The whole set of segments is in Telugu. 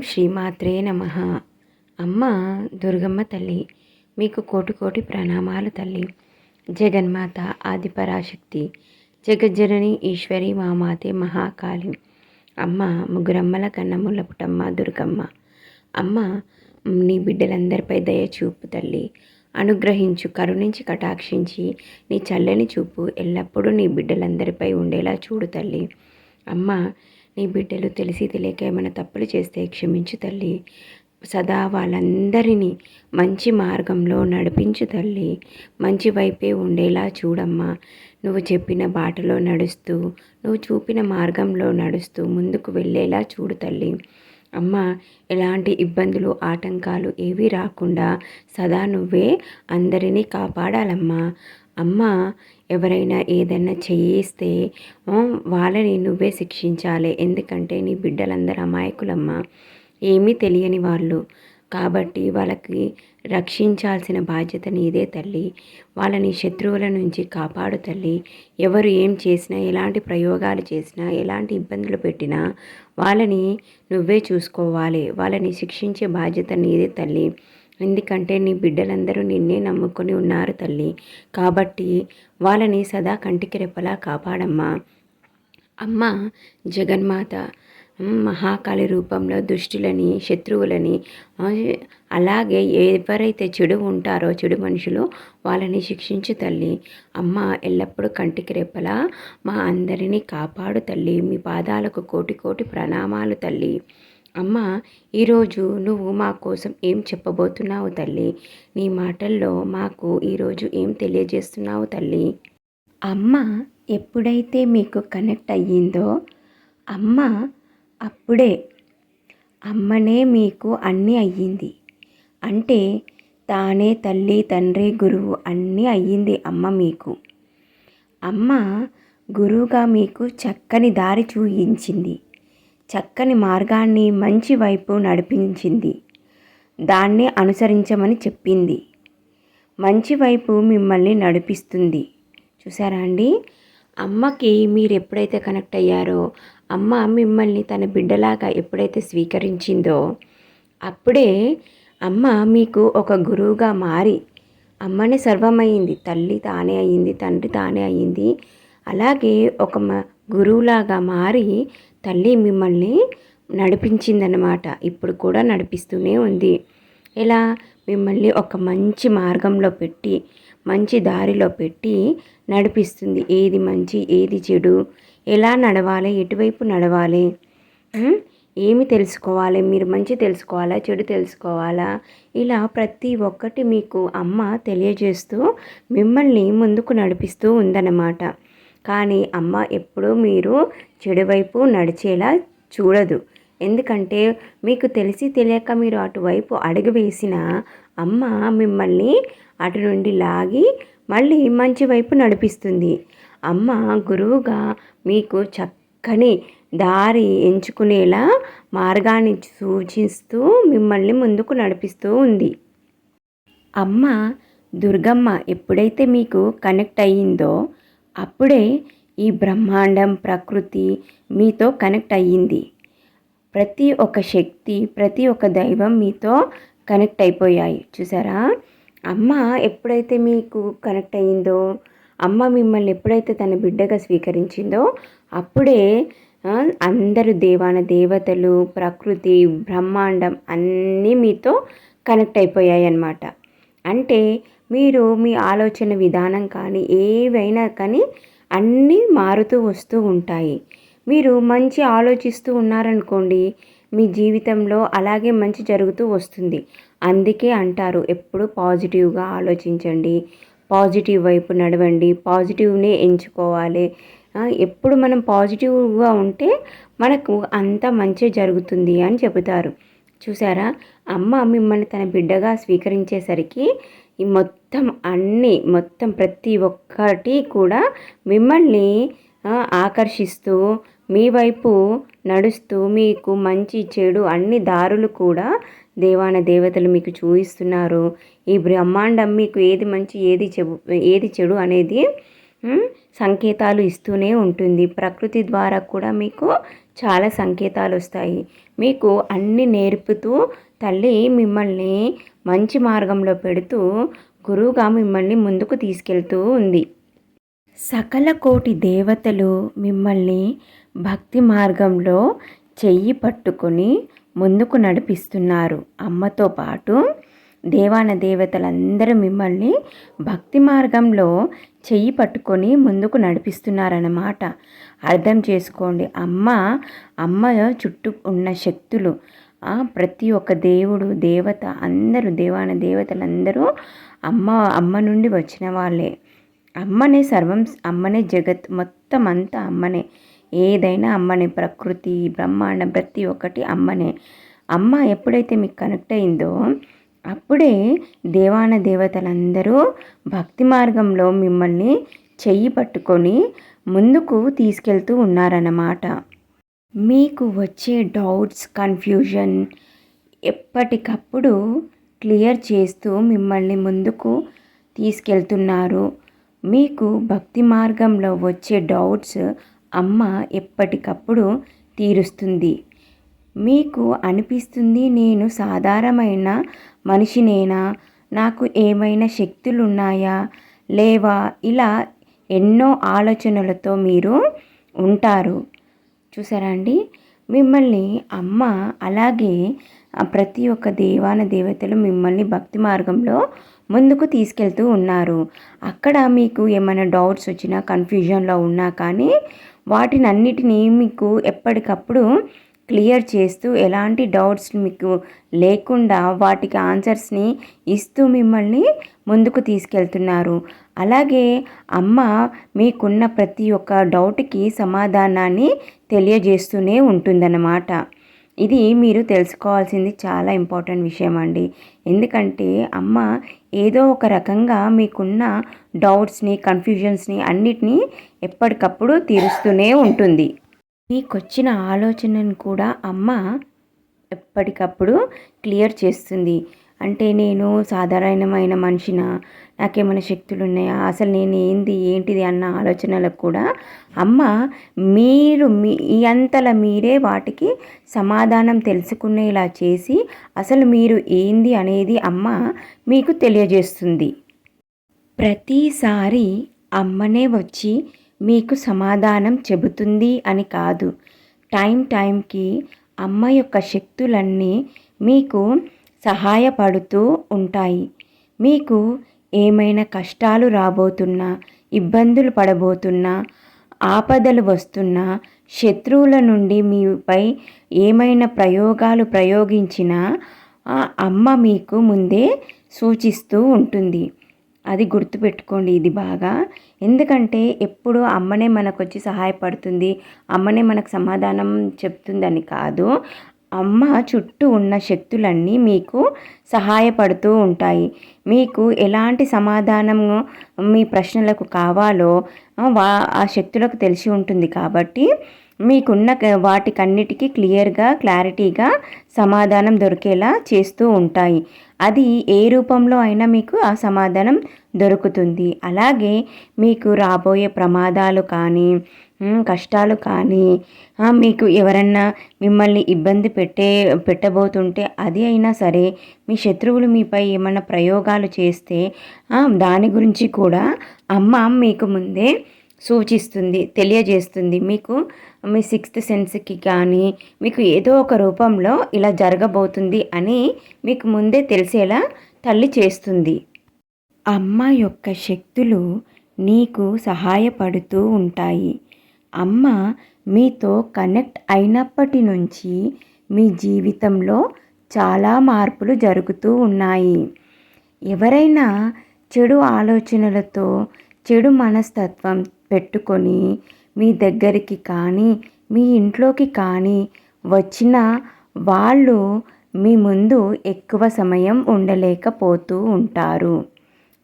శ్రీమాత్రే నమః. అమ్మ దుర్గమ్మ తల్లి, మీకు కోటి కోటి ప్రణామాలు తల్లి. జగన్మాత ఆదిపరాశక్తి, జగజ్జనని ఈశ్వరి మామాతే మహాకాళి. అమ్మ ముగ్గురమ్మల కన్నముల పుటమ్మ దుర్గమ్మ. అమ్మ నీ బిడ్డలందరిపై దయ చూపు తల్లి. అనుగ్రహించు, కరుణించి, కటాక్షించి నీ చల్లని చూపు ఎల్లప్పుడూ నీ బిడ్డలందరిపై ఉండేలా చూడు తల్లి. అమ్మ నీ బిడ్డలు తెలిసి తెలియక ఏమైనా తప్పులు చేస్తే క్షమించు తల్లి. సదా వాళ్ళందరినీ మంచి మార్గంలో నడిపించు తల్లి. మంచి వైపే ఉండేలా చూడమ్మా. నువ్వు చెప్పిన బాటలో నడుస్తూ, నువ్వు చూపిన మార్గంలో నడుస్తూ ముందుకు వెళ్ళేలా చూడు తల్లి. అమ్మ ఎలాంటి ఇబ్బందులు, ఆటంకాలు ఏవీ రాకుండా సదా నువ్వే అందరినీ కాపాడాలమ్మా. అమ్మ ఎవరైనా ఏదైనా చేయిస్తే వాళ్ళని నువ్వే శిక్షించాలి. ఎందుకంటే నీ బిడ్డలందరూ అమాయకులమ్మ, ఏమీ తెలియని వాళ్ళు. కాబట్టి వాళ్ళకి రక్షించాల్సిన బాధ్యత నీదే తల్లి. వాళ్ళని శత్రువుల నుంచి కాపాడు తల్లి. ఎవరు ఏం చేసినా, ఎలాంటి ప్రయోగాలు చేసినా, ఎలాంటి ఇబ్బందులు పెట్టినా వాళ్ళని నువ్వే చూసుకోవాలి. వాళ్ళని శిక్షించే బాధ్యత నీదే తల్లి. ఎందుకంటే నీ బిడ్డలందరూ నిన్నే నమ్ముకొని ఉన్నారు తల్లి. కాబట్టి వాళ్ళని సదా కంటికి రెప్పలా కాపాడమ్మా. అమ్మ జగన్మాత మహాకాళి రూపంలో దుష్టులని, శత్రువులని, అలాగే ఎవరైతే చెడు ఉంటారో, చెడు మనుషులు, వాళ్ళని శిక్షించు తల్లి. అమ్మ ఎల్లప్పుడూ కంటికి రెప్పలా మా అందరినీ కాపాడు తల్లి. మీ పాదాలకు కోటి కోటి ప్రణామాలు తల్లి. అమ్మ ఈరోజు నువ్వు మా కోసం ఏం చెప్పబోతున్నావు తల్లి? నీ మాటల్లో మాకు ఈరోజు ఏం తెలియజేస్తున్నావు తల్లి? అమ్మ ఎప్పుడైతే మీకు కనెక్ట్ అయ్యిందో అమ్మ అప్పుడే అమ్మనే మీకు అన్నీ అయ్యింది. అంటే తానే తల్లి, తండ్రి, గురువు అన్నీ అయ్యింది అమ్మ మీకు. అమ్మ గురువుగా మీకు చక్కని దారి చూయించింది, చక్కని మార్గాన్ని మంచి వైపు నడిపించింది. దాన్ని అనుసరించమని చెప్పింది. మంచి వైపు మిమ్మల్ని నడిపిస్తుంది. చూసారా అండి? అమ్మకి మీరు ఎప్పుడైతే కనెక్ట్ అయ్యారో, అమ్మ మిమ్మల్ని తన బిడ్డలాగా ఎప్పుడైతే స్వీకరించిందో అప్పుడే అమ్మ మీకు ఒక గురువుగా మారి, అమ్మని సర్వమైంది. తల్లి తానే అయ్యింది, తండ్రి తానే అయ్యింది. అలాగే ఒక గురువులాగా మారి తల్లి మిమ్మల్ని నడిపించిందనమాట. ఇప్పుడు కూడా నడిపిస్తూనే ఉంది. ఇలా మిమ్మల్ని ఒక మంచి మార్గంలో పెట్టి, మంచి దారిలో పెట్టి నడిపిస్తుంది. ఏది మంచి, ఏది చెడు, ఎలా నడవాలి, ఎటువైపు నడవాలి, ఏమి తెలుసుకోవాలి, మీరు మంచి తెలుసుకోవాలా, చెడు తెలుసుకోవాలా, ఇలా ప్రతి ఒక్కటి మీకు అమ్మ తెలియజేస్తూ మిమ్మల్ని ముందుకు నడిపిస్తూ ఉందన్నమాట. కానీ అమ్మ ఎప్పుడూ మీరు చెడువైపు నడిచేలా చూడదు. ఎందుకంటే మీకు తెలిసి తెలియక మీరు అటువైపు అడుగు వేసిన అమ్మ మిమ్మల్ని అటు నుండి లాగి మళ్ళీ మంచి వైపు నడిపిస్తుంది. అమ్మ గురువుగా మీకు చక్కని దారి ఎంచుకునేలా మార్గాన్ని సూచిస్తూ మిమ్మల్ని ముందుకు నడిపిస్తూ ఉంది. అమ్మ దుర్గమ్మ ఎప్పుడైతే మీకు కనెక్ట్ అయ్యిందో అప్పుడే ఈ బ్రహ్మాండం, ప్రకృతి మీతో కనెక్ట్ అయ్యింది. ప్రతి ఒక్క శక్తి, ప్రతి ఒక్క దైవం మీతో కనెక్ట్ అయిపోయాయి. చూసారా? అమ్మ ఎప్పుడైతే మీకు కనెక్ట్ అయ్యిందో, అమ్మ మిమ్మల్ని ఎప్పుడైతే తన బిడ్డగా స్వీకరించిందో అప్పుడే అందరూ దేవాన దేవతలు, ప్రకృతి, బ్రహ్మాండం అన్నీ మీతో కనెక్ట్ అయిపోయాయి అన్నమాట. అంటే మీరు మీ ఆలోచన విధానం కానీ ఏవైనా కానీ అన్నీ మారుతూ వస్తూ ఉంటాయి. మీరు మంచి ఆలోచిస్తూ ఉన్నారనుకోండి, మీ జీవితంలో అలాగే మంచి జరుగుతూ వస్తుంది. అందుకే అంటారు ఎప్పుడు పాజిటివ్గా ఆలోచించండి, పాజిటివ్ వైపు నడవండి, పాజిటివ్నే ఎంచుకోవాలి. ఎప్పుడు మనం పాజిటివ్గా ఉంటే మనకు అంత మంచి జరుగుతుంది అని చెబుతారు. చూసారా? అమ్మ మిమ్మల్ని తన బిడ్డగా స్వీకరించేసరికి ఈ మొత్తం ప్రతి ఒక్కటి కూడా మిమ్మల్ని ఆకర్షిస్తూ మీ వైపు నడుస్తూ మీకు మంచి చెడు అన్ని దారులు కూడా దేవాన దేవతలు మీకు చూపిస్తున్నారు. ఈ బ్రహ్మాండం మీకు ఏది మంచి, ఏది చెడు అనేది సంకేతాలు ఇస్తూనే ఉంటుంది. ప్రకృతి ద్వారా కూడా మీకు చాలా సంకేతాలు వస్తాయి. మీకు అన్నీ నేర్పుతూ తల్లి మిమ్మల్ని మంచి మార్గంలో పెడుతూ గురువుగా మిమ్మల్ని ముందుకు తీసుకెళ్తూ ఉంది. సకల కోటి దేవతలు మిమ్మల్ని భక్తి మార్గంలో చెయ్యి పట్టుకొని ముందుకు నడిపిస్తున్నారు. అమ్మతో పాటు దేవాన దేవతలందరూ మిమ్మల్ని భక్తి మార్గంలో చెయ్యి పట్టుకొని ముందుకు నడిపిస్తున్నారన్నమాట. అర్థం చేసుకోండి. అమ్మ చుట్టూ ఉన్న శక్తులు, ప్రతి ఒక్క దేవుడు దేవత అందరూ దేవాన దేవతలందరూ అమ్మ నుండి వచ్చిన వాళ్ళే. అమ్మనే సర్వం, అమ్మనే జగత్, మొత్తం అంతా అమ్మనే. ఏదైనా అమ్మనే. ప్రకృతి బ్రహ్మాండం ప్రతి ఒక్కటి అమ్మనే. అమ్మ ఎప్పుడైతే మీకు కనెక్ట్ అయిందో అప్పుడే దేవాన దేవతలందరూ భక్తి మార్గంలో మిమ్మల్ని చెయ్యి పట్టుకొని ముందుకు తీసుకెళ్తూ ఉన్నారన్నమాట. మీకు వచ్చే డౌట్స్, కన్ఫ్యూజన్ ఎప్పటికప్పుడు క్లియర్ చేస్తూ మిమ్మల్ని ముందుకు తీసుకెళ్తున్నారు. మీకు భక్తి మార్గంలో వచ్చే డౌట్స్ అమ్మ ఎప్పటికప్పుడు తీరుస్తుంది. మీకు అనిపిస్తుంది, నేను సాధారణమైన మనిషినేనా, నాకు ఏమైనా శక్తులు ఉన్నాయా లేవా, ఇలా ఎన్నో ఆలోచనలతో మీరు ఉంటారు. చూసారా అండి, మిమ్మల్ని అమ్మ అలాగే ప్రతి ఒక్క దేవాన దేవతలు మిమ్మల్ని భక్తి మార్గంలో ముందుకు తీసుకెళ్తూ ఉన్నారు. అక్కడ మీకు ఏమైనా డౌట్స్ వచ్చినా, కన్ఫ్యూజన్లో ఉన్నా కానీ వాటినన్నిటినీ మీకు ఎప్పటికప్పుడు క్లియర్ చేస్తూ ఎలాంటి డౌట్స్ మీకు లేకుండా వాటికి ఆన్సర్స్ని ఇస్తూ మిమ్మల్ని ముందుకు తీసుకెళ్తున్నారు. అలాగే అమ్మ మీకున్న ప్రతి ఒక్క డౌట్కి సమాధానాన్ని తెలియజేస్తూనే ఉంటుందన్నమాట. ఇది మీరు తెలుసుకోవాల్సింది చాలా ఇంపార్టెంట్ విషయం అండి. ఎందుకంటే అమ్మ ఏదో ఒక రకంగా మీకున్న డౌట్స్ని, కన్ఫ్యూజన్స్ని అన్నిటినీ ఎప్పటికప్పుడు తీరుస్తూనే ఉంటుంది. మీకొచ్చిన ఆలోచనను కూడా అమ్మ ఎప్పటికప్పుడు క్లియర్ చేస్తుంది. అంటే నేను సాధారణమైన మనిషినా, నాకేమైనా శక్తులు ఉన్నాయా, అసలు నేను ఏంటిది అన్న ఆలోచనలకు కూడా అమ్మ మీ అంతలా మీరే వాటికి సమాధానం తెలుసుకునేలా చేసి అసలు మీరు ఏంది అనేది అమ్మ మీకు తెలియజేస్తుంది. ప్రతిసారి అమ్మనే వచ్చి మీకు సమాధానం చెబుతుంది అని కాదు. టైంకి అమ్మ యొక్క శక్తులన్నీ మీకు సహాయపడుతూ ఉంటాయి. మీకు ఏమైనా కష్టాలు రాబోతున్నా, ఇబ్బందులు పడబోతున్నా, ఆపదలు వస్తున్నా, శత్రువుల నుండి మీపై ఏమైనా ప్రయోగాలు ప్రయోగించినా అమ్మ మీకు ముందే సూచిస్తూ ఉంటుంది. అది గుర్తుపెట్టుకోండి ఇది బాగా. ఎందుకంటే ఎప్పుడు అమ్మనే మనకు వచ్చి సహాయపడుతుంది, అమ్మనే మనకు సమాధానం చెప్తుందని కాదు. అమ్మ చుట్టూ ఉన్న శక్తులన్నీ మీకు సహాయపడుతూ ఉంటాయి. మీకు ఎలాంటి సమాధానము మీ ప్రశ్నలకు కావాలో ఆ శక్తులకు తెలిసి ఉంటుంది. కాబట్టి మీకున్న వాటికన్నిటికీ క్లారిటీగా సమాధానం దొరికేలా చేస్తూ ఉంటాయి. అది ఏ రూపంలో అయినా మీకు ఆ సమాధానం దొరుకుతుంది. అలాగే మీకు రాబోయే ప్రమాదాలు కానీ, కష్టాలు కానీ, మీకు ఎవరన్నా మిమ్మల్ని ఇబ్బంది పెట్టబోతుంటే అది అయినా సరే, మీ శత్రువులు మీపై ఏమైనా ప్రయోగాలు చేస్తే దాని గురించి కూడా అమ్మ మీకు ముందే సూచిస్తుంది, తెలియజేస్తుంది. మీకు మీ సిక్స్త్ సెన్స్కి కానీ మీకు ఏదో ఒక రూపంలో ఇలా జరగబోతుంది అని మీకు ముందే తెలిసేలా తల్లి చేస్తుంది. అమ్మ యొక్క శక్తులు నీకు సహాయపడుతూ ఉంటాయి. అమ్మ మీతో కనెక్ట్ అయినప్పటి నుంచి మీ జీవితంలో చాలా మార్పులు జరుగుతూ ఉన్నాయి. ఎవరైనా చెడు ఆలోచనలతో, చెడు మనస్తత్వం పెట్టుకొని మీ దగ్గరికి కానీ, మీ ఇంట్లోకి కానీ వచ్చిన వాళ్ళు మీ ముందు ఎక్కువ సమయం ఉండలేకపోతూ ఉంటారు.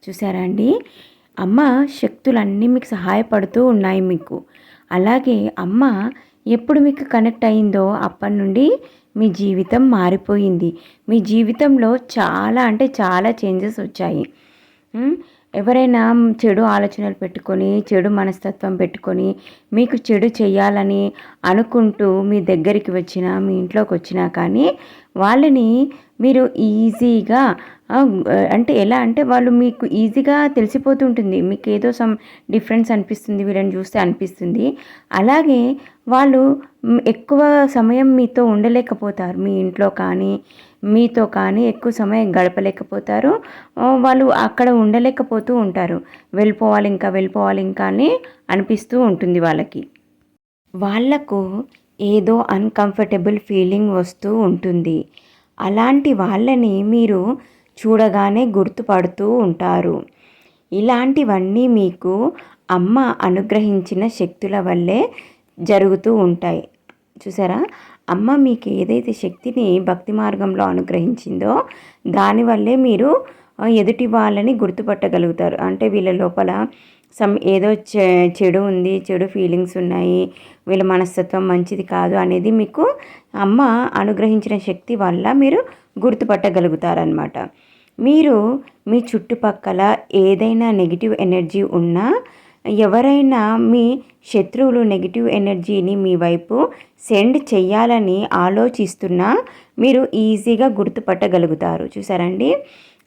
చూసారా అండి, అమ్మ శక్తులన్నీ మీకు సహాయపడుతూ ఉన్నాయి మీకు. అలాగే అమ్మ ఎప్పుడు మీకు కనెక్ట్ అయిందో అప్పటి నుండి మీ జీవితం మారిపోయింది. మీ జీవితంలో చాలా అంటే చాలా చేంజెస్ వచ్చాయి. ఎవరైనా చెడు ఆలోచనలు పెట్టుకొని, చెడు మనస్తత్వం పెట్టుకొని, మీకు చెడు చేయాలని అనుకుంటూ మీ దగ్గరికి వచ్చినా, మీ ఇంట్లోకి వచ్చినా కానీ వాళ్ళని మీరు ఈజీగా అంటే ఎలా అంటే వాళ్ళు మీకు ఈజీగా తెలిసిపోతుంటుంది. మీకు ఏదో సమ్ డిఫరెన్స్ అనిపిస్తుంది, వీళ్ళని చూస్తే అనిపిస్తుంది. అలాగే వాళ్ళు ఎక్కువ సమయం మీతో ఉండలేకపోతారు. మీ ఇంట్లో కానీ, మీతో కానీ ఎక్కువ సమయం గడపలేకపోతారు. వాళ్ళు అక్కడ ఉండలేకపోతూ ఉంటారు. వెళ్ళిపోవాలి ఇంకా అని అనిపిస్తూ ఉంటుంది వాళ్ళకి. వాళ్ళకు ఏదో అన్‌కంఫర్టబుల్ ఫీలింగ్ వస్తూ ఉంటుంది. అలాంటి వాళ్ళని మీరు చూడగానే గుర్తుపడుతూ ఉంటారు. ఇలాంటివన్నీ మీకు అమ్మ అనుగ్రహించిన శక్తుల వల్లే జరుగుతూ ఉంటాయి. చూసారా? అమ్మ మీకు ఏదైతే శక్తిని భక్తి మార్గంలో అనుగ్రహించిందో దానివల్లే మీరు ఎదుటి వాళ్ళని గుర్తుపట్టగలుగుతారు. అంటే వీళ్ళ లోపల ఏదో చెడు ఉంది, చెడు ఫీలింగ్స్ ఉన్నాయి, వీళ్ళ మనస్తత్వం మంచిది కాదు అనేది మీకు అమ్మ అనుగ్రహించిన శక్తి వల్ల మీరు గుర్తుపట్టగలుగుతారనమాట. మీరు మీ చుట్టుపక్కల ఏదైనా నెగిటివ్ ఎనర్జీ ఉన్నా, ఎవరైనా మీ శత్రువులు నెగిటివ్ ఎనర్జీని మీ వైపు సెండ్ చెయ్యాలని ఆలోచిస్తున్నా మీరు ఈజీగా గుర్తుపట్టగలుగుతారు. చూసారండి?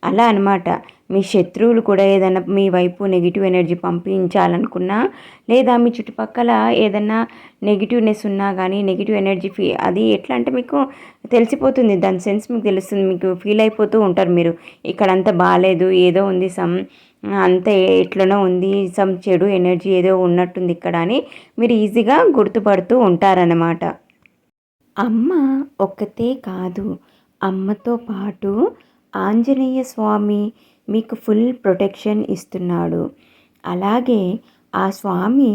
అలా అనమాట. మీ శత్రువులు కూడా ఏదైనా మీ వైపు నెగిటివ్ ఎనర్జీ పంపించాలనుకున్నా, లేదా మీ చుట్టుపక్కల ఏదన్నా నెగిటివ్నెస్ ఉన్నా కానీ, నెగిటివ్ ఎనర్జీ అది ఎట్లా అంటే మీకు తెలిసిపోతుంది. దాని సెన్స్ మీకు తెలుస్తుంది. మీకు ఫీల్ అయిపోతూ ఉంటారు మీరు. ఇక్కడంతా బాలేదు, ఏదో ఉంది, అంత ఎట్లనో ఉంది, చెడు ఎనర్జీ ఏదో ఉన్నట్టుంది ఇక్కడ అని మీరు ఈజీగా గుర్తుపడుతూ ఉంటారన్నమాట. అమ్మ ఒక్కతే కాదు, అమ్మతో పాటు ఆంజనేయ స్వామి మీకు ఫుల్ ప్రొటెక్షన్ ఇస్తున్నాడు. అలాగే ఆ స్వామి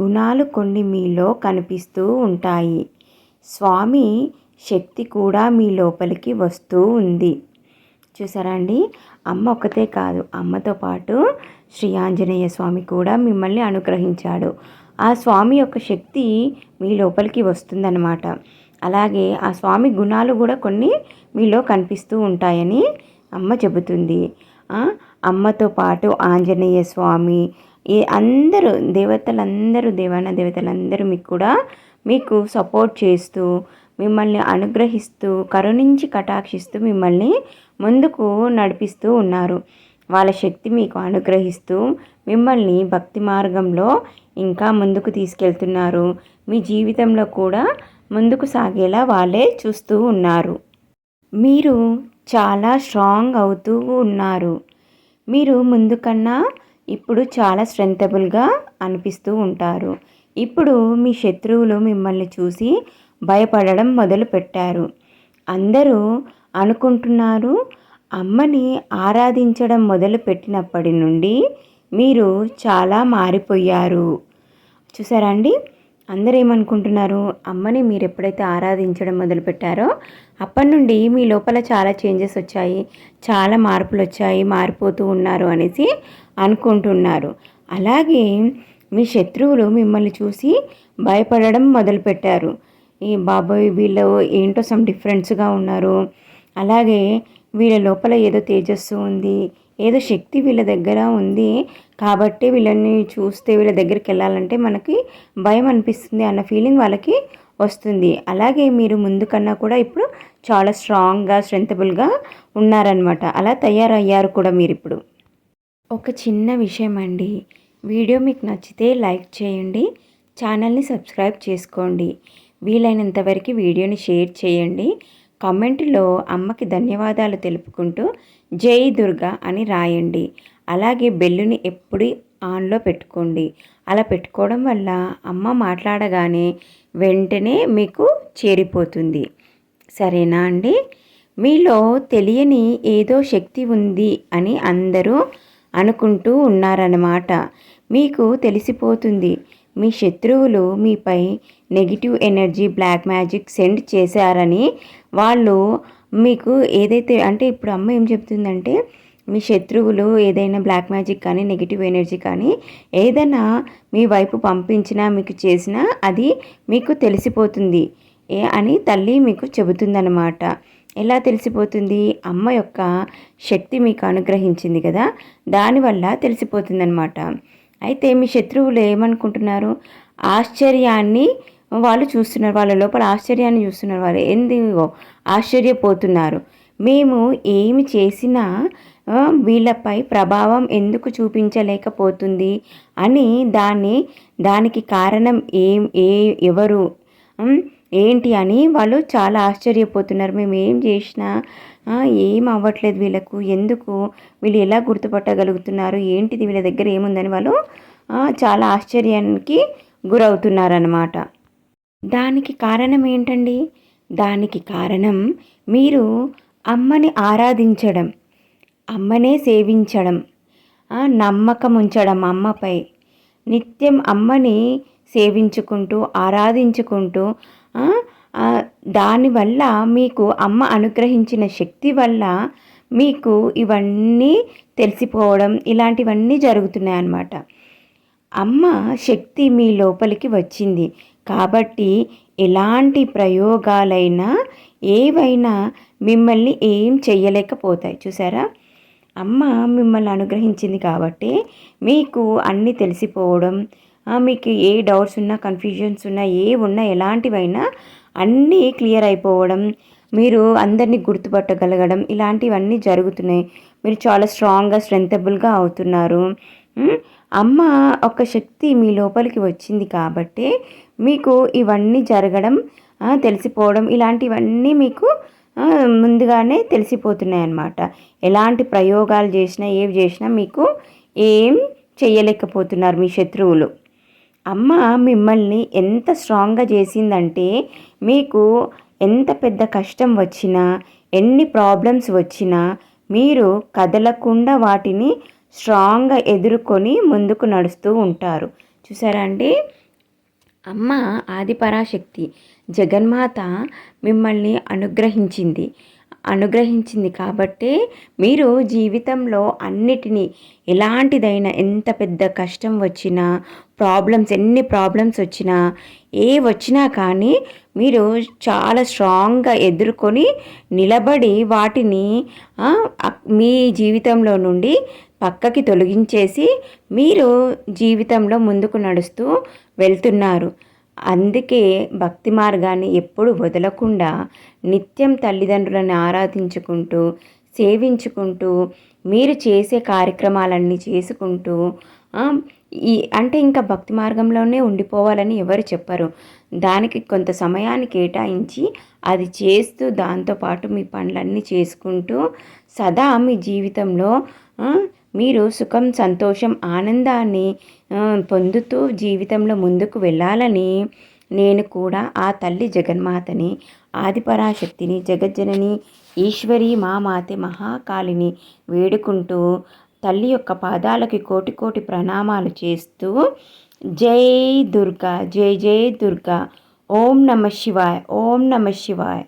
గుణాలు కొన్ని మీలో కనిపిస్తూ ఉంటాయి. స్వామి శక్తి కూడా మీ లోపలికి వస్తూ ఉంది. చూసారా అండి? అమ్మ ఒక్కతే కాదు, అమ్మతో పాటు శ్రీ ఆంజనేయ స్వామి కూడా మిమ్మల్ని అనుగ్రహించాడు. ఆ స్వామి యొక్క శక్తి మీ లోపలికి వస్తుందన్నమాట. అలాగే ఆ స్వామి గుణాలు కూడా కొన్ని మీలో కనిపిస్తూ ఉంటాయని అమ్మ చెబుతుంది. అమ్మతో పాటు ఆంజనేయ స్వామి అందరూ దేవాన దేవతలందరూ మీకు సపోర్ట్ చేస్తూ, మిమ్మల్ని అనుగ్రహిస్తూ, కరుణించి కటాక్షిస్తూ మిమ్మల్ని ముందుకు నడిపిస్తూ ఉన్నారు. వాళ్ళ శక్తి మీకు అనుగ్రహిస్తూ మిమ్మల్ని భక్తి మార్గంలో ఇంకా ముందుకు తీసుకెళ్తున్నారు. మీ జీవితంలో కూడా ముందుకు సాగేలా వాళ్ళే చూస్తూ ఉన్నారు. మీరు చాలా స్ట్రాంగ్ అవుతూ ఉన్నారు. మీరు ముందు కన్నా ఇప్పుడు చాలా స్ట్రెంతబుల్గా అనిపిస్తూ ఉంటారు. ఇప్పుడు మీ శత్రువులు మిమ్మల్ని చూసి భయపడడం మొదలుపెట్టారు. అందరూ అనుకుంటున్నారు, అమ్మని ఆరాధించడం మొదలుపెట్టినప్పటి నుండి మీరు చాలా మారిపోయారు. చూసారా అండి? అందరూ ఏమనుకుంటున్నారు, అమ్మని మీరు ఎప్పుడైతే ఆరాధించడం మొదలుపెట్టారో అప్పటి నుండి మీ లోపల చాలా చేంజెస్ వచ్చాయి, చాలా మార్పులు వచ్చాయి, మారిపోతూ ఉన్నారు అనేసి అనుకుంటున్నారు. అలాగే మీ శత్రువులు మిమ్మల్ని చూసి భయపడడం మొదలుపెట్టారు. ఈ బాబోయ్ వీళ్ళు ఏంటో డిఫరెంట్స్గా ఉన్నారు, అలాగే వీళ్ళ లోపల ఏదో తేజస్సు ఉంది, ఏదో శక్తి వీళ్ళ దగ్గర ఉంది, కాబట్టి వీళ్ళని చూస్తే వీళ్ళ దగ్గరికి వెళ్ళాలంటే మనకి భయం అనిపిస్తుంది అన్న ఫీలింగ్ వాళ్ళకి వస్తుంది. అలాగే మీరు ముందు కన్నా కూడా ఇప్పుడు చాలా స్ట్రాంగ్గా స్ట్రెంతబుల్గా ఉన్నారనమాట. అలా తయారయ్యారు కూడా మీరు ఇప్పుడు. ఒక చిన్న విషయం అండి, వీడియో మీకు నచ్చితే లైక్ చేయండి, ఛానల్ని సబ్స్క్రైబ్ చేసుకోండి, వీలైనంత వరకు వీడియోని షేర్ చేయండి. కామెంట్లో అమ్మకి ధన్యవాదాలు తెలుపుకుంటూ జై దుర్గా అని రాయండి. అలాగే బెల్లుని ఎప్పుడు ఆన్లో పెట్టుకోండి. అలా పెట్టుకోవడం వల్ల అమ్మ మాట్లాడగానే వెంటనే మీకు చేరిపోతుంది. సరేనా అండి? మీలో తెలియని ఏదో శక్తి ఉంది అని అందరూ అనుకుంటూ ఉన్నారన్నమాట. మీకు తెలిసిపోతుంది, మీ శత్రువులు మీపై negative energy, black magic send చేశారని. వాళ్ళు మీకు ఏదైతే అంటే ఇప్పుడు అమ్మ ఏం చెప్తుందంటే, మీ శత్రువులు ఏదైనా బ్లాక్ మ్యాజిక్ కానీ, నెగిటివ్ ఎనర్జీ కానీ ఏదైనా మీ వైపు పంపించినా, మీకు చేసినా అది మీకు తెలిసిపోతుంది. అని తల్లి మీకు చెబుతుందన్నమాట. ఎలా తెలిసిపోతుంది? అమ్మ యొక్క శక్తి మీకు అనుగ్రహించింది కదా, దానివల్ల తెలిసిపోతుందన్నమాట. అయితే మీ శత్రువులు ఏమనుకుంటున్నారు? ఆశ్చర్యాన్ని వాళ్ళు చూస్తున్నారు, వాళ్ళ లోపల ఆశ్చర్యాన్ని చూస్తున్నారు. వాళ్ళు ఎందుకో ఆశ్చర్యపోతున్నారు. మేము ఏమి చేసినా వీళ్ళపై ప్రభావం ఎందుకు చూపించలేకపోతుంది అని దానికి కారణం ఎవరు, ఏంటి అని వాళ్ళు చాలా ఆశ్చర్యపోతున్నారు. మేము ఏం చేసినా ఏం అవ్వట్లేదు వీళ్ళకు, ఎందుకు వీళ్ళు ఎలా గుర్తుపట్టగలుగుతున్నారు, ఏంటిది వీళ్ళ దగ్గర ఏముందని వాళ్ళు చాలా ఆశ్చర్యానికి గురవుతున్నారన్నమాట. దానికి కారణం ఏంటండి? దానికి కారణం మీరు అమ్మని ఆరాధించడం, అమ్మనే సేవించడం, నమ్మకం ఉంచడం అమ్మపై. నిత్యం అమ్మని సేవించుకుంటూ ఆరాధించుకుంటూ దానివల్ల మీకు అమ్మ అనుగ్రహించిన శక్తి వల్ల మీకు ఇవన్నీ తెలిసిపోవడం, ఇలాంటివన్నీ జరుగుతున్నాయి అన్నమాట. అమ్మ శక్తి మీ లోపలికి వచ్చింది కాబట్టి ఎలాంటి ప్రయోగాలైనా ఏవైనా మిమ్మల్ని ఏం చెయ్యలేకపోతాయి. చూసారా? అమ్మ మిమ్మల్ని అనుగ్రహించింది కాబట్టి మీకు అన్నీ తెలిసిపోవడం, మీకు ఏ డౌట్స్ ఉన్నా, కన్ఫ్యూజన్స్ ఉన్నా, ఉన్నా, ఎలాంటివైనా అన్నీ క్లియర్ అయిపోవడం, మీరు అందరినీ గుర్తుపట్టగలగడం, ఇలాంటివన్నీ జరుగుతున్నాయి. మీరు చాలా స్ట్రెంథబుల్గా అవుతున్నారు. అమ్మ ఒక శక్తి మీ లోపలికి వచ్చింది కాబట్టి మీకు ఇవన్నీ జరగడం, తెలిసిపోవడం, ఇలాంటివన్నీ మీకు ముందుగానే తెలిసిపోతున్నాయి అన్నమాట. ఎలాంటి ప్రయోగాలు చేసినా, ఏవి చేసినా మీకు ఏం చెయ్యలేకపోతున్నారు మీ శత్రువులు. అమ్మ మిమ్మల్ని ఎంత స్ట్రాంగ్గా చేసిందంటే మీకు ఎంత పెద్ద కష్టం వచ్చినా, ఎన్ని ప్రాబ్లమ్స్ వచ్చినా మీరు కదలకుండా వాటిని స్ట్రాంగ్గా ఎదుర్కొని ముందుకు నడుస్తూ ఉంటారు. చూసారా అండి? అమ్మ ఆదిపరాశక్తి జగన్మాత మిమ్మల్ని అనుగ్రహించింది కాబట్టే మీరు జీవితంలో అన్నిటినీ, ఎలాంటిదైనా, ఎంత పెద్ద కష్టం వచ్చినా, ఎన్ని ప్రాబ్లమ్స్ వచ్చినా, వచ్చినా కానీ మీరు చాలా స్ట్రాంగ్గా ఎదుర్కొని నిలబడి వాటిని మీ జీవితంలో నుండి పక్కకి తొలగించేసి మీరు జీవితంలో ముందుకు నడుస్తూ వెళ్తున్నారు. అందుకే భక్తి మార్గాన్ని ఎప్పుడు వదలకుండా నిత్యం తల్లిదండ్రులను ఆరాధించుకుంటూ, సేవించుకుంటూ, మీరు చేసే కార్యక్రమాలన్నీ చేసుకుంటూ అంటే ఇంకా భక్తి మార్గంలోనే ఉండిపోవాలని ఎవరు చెప్పరు. దానికి కొంత సమయాన్ని కేటాయించి అది చేస్తూ, దాంతోపాటు మీ పనులన్నీ చేసుకుంటూ సదా మీ జీవితంలో మీరు సుఖం, సంతోషం, ఆనందాన్ని పొందుతూ జీవితంలో ముందుకు వెళ్ళాలని నేను కూడా ఆ తల్లి జగన్మాతని, ఆదిపరాశక్తిని, జగజ్జనని, ఈశ్వరి మామాతే మహాకాళిని వేడుకుంటూ తల్లి యొక్క పాదాలకి కోటి కోటి ప్రణామాలు చేస్తూ జై దుర్గా, జై జై దుర్గా, ఓం నమ శివాయ, ఓం నమ శివాయ.